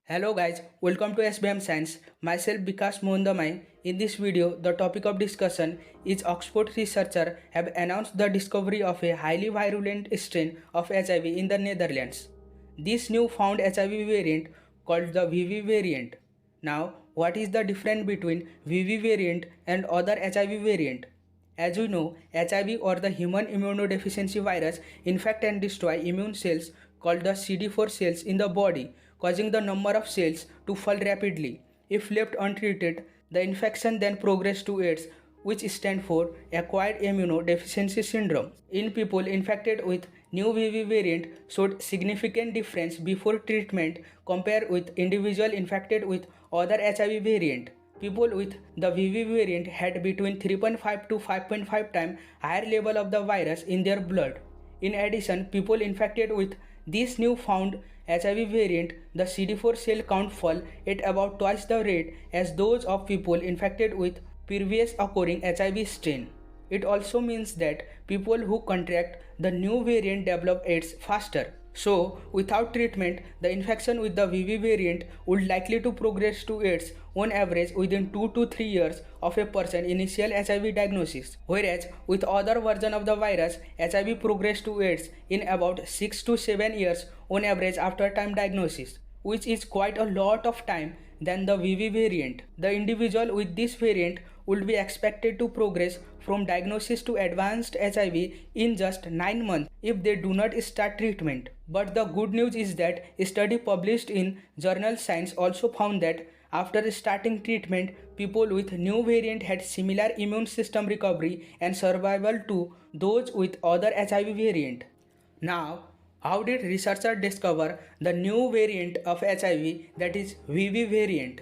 Hello guys, welcome to SBM Science. Myself Vikas Mohundamai. In this video, the topic of discussion is Oxford researchers have announced the discovery of a highly virulent strain of HIV in the Netherlands. This new found HIV variant called the VV variant. Now, what is the difference between VV variant and other HIV variant? As we know, HIV or the human immunodeficiency virus infect and destroy immune cells called the CD4 cells in the body, causing the number of cells to fall rapidly. If left untreated, the infection then progresses to AIDS, which stands for acquired immunodeficiency syndrome. In people infected with new VV variant showed significant difference before treatment compared with individual infected with other HIV variant. People with the VV variant had between 3.5 to 5.5 times higher level of the virus in their blood. In addition, people infected with this new found HIV variant, the CD4 cell count fell at about twice the rate as those of people infected with previous occurring HIV strain. It also means that people who contract the new variant develop AIDS faster. So, without treatment, the infection with the VV variant would likely to progress to AIDS on average within 2 to 3 years of a person's initial HIV diagnosis. Whereas, with other version of the virus, HIV progress to AIDS in about 6 to 7 years on average after time diagnosis, which is quite a lot of time than the VV variant. The individual with this variant would be expected to progress from diagnosis to advanced HIV in just 9 months if they do not start treatment. But the good news is that a study published in journal Science also found that after starting treatment, people with new variant had similar immune system recovery and survival to those with other HIV variant. Now, how did researchers discover the new variant of HIV, that is VV variant?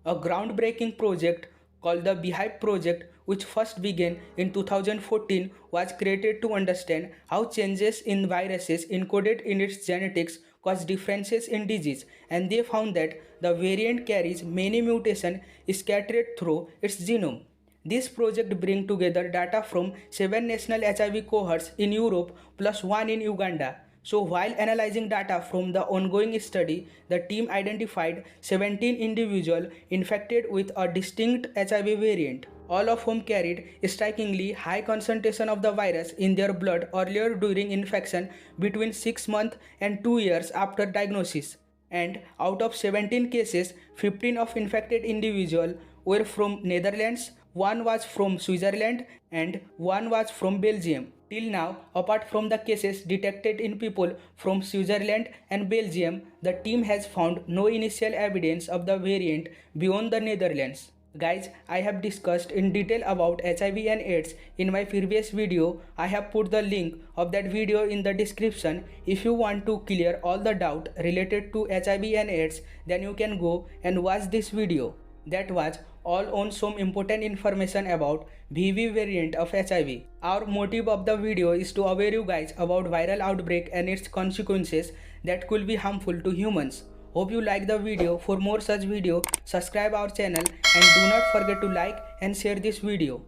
A groundbreaking project called the Beehive Project, which first began in 2014, was created to understand how changes in viruses encoded in its genetics cause differences in disease, and they found that the variant carries many mutations scattered through its genome. This project brings together data from 7 national HIV cohorts in Europe plus 1 in Uganda. So while analyzing data from the ongoing study, the team identified 17 individuals infected with a distinct HIV variant, all of whom carried strikingly high concentration of the virus in their blood earlier during infection between 6 months and 2 years after diagnosis. And out of 17 cases, 15 of infected individuals were from Netherlands, one was from Switzerland, and one was from Belgium. Till now, apart from the cases detected in people from Switzerland and Belgium, the team has found no initial evidence of the variant beyond the Netherlands. Guys, I have discussed in detail about HIV and AIDS in my previous video. I have put the link of that video in the description. If you want to clear all the doubt related to HIV and AIDS, then you can go and watch this video. That was all on some important information about VV variant of HIV. Our motive of the video is to aware you guys about viral outbreak and its consequences that could be harmful to humans. Hope you like the video. For more such video, subscribe our channel and do not forget to like and share this video.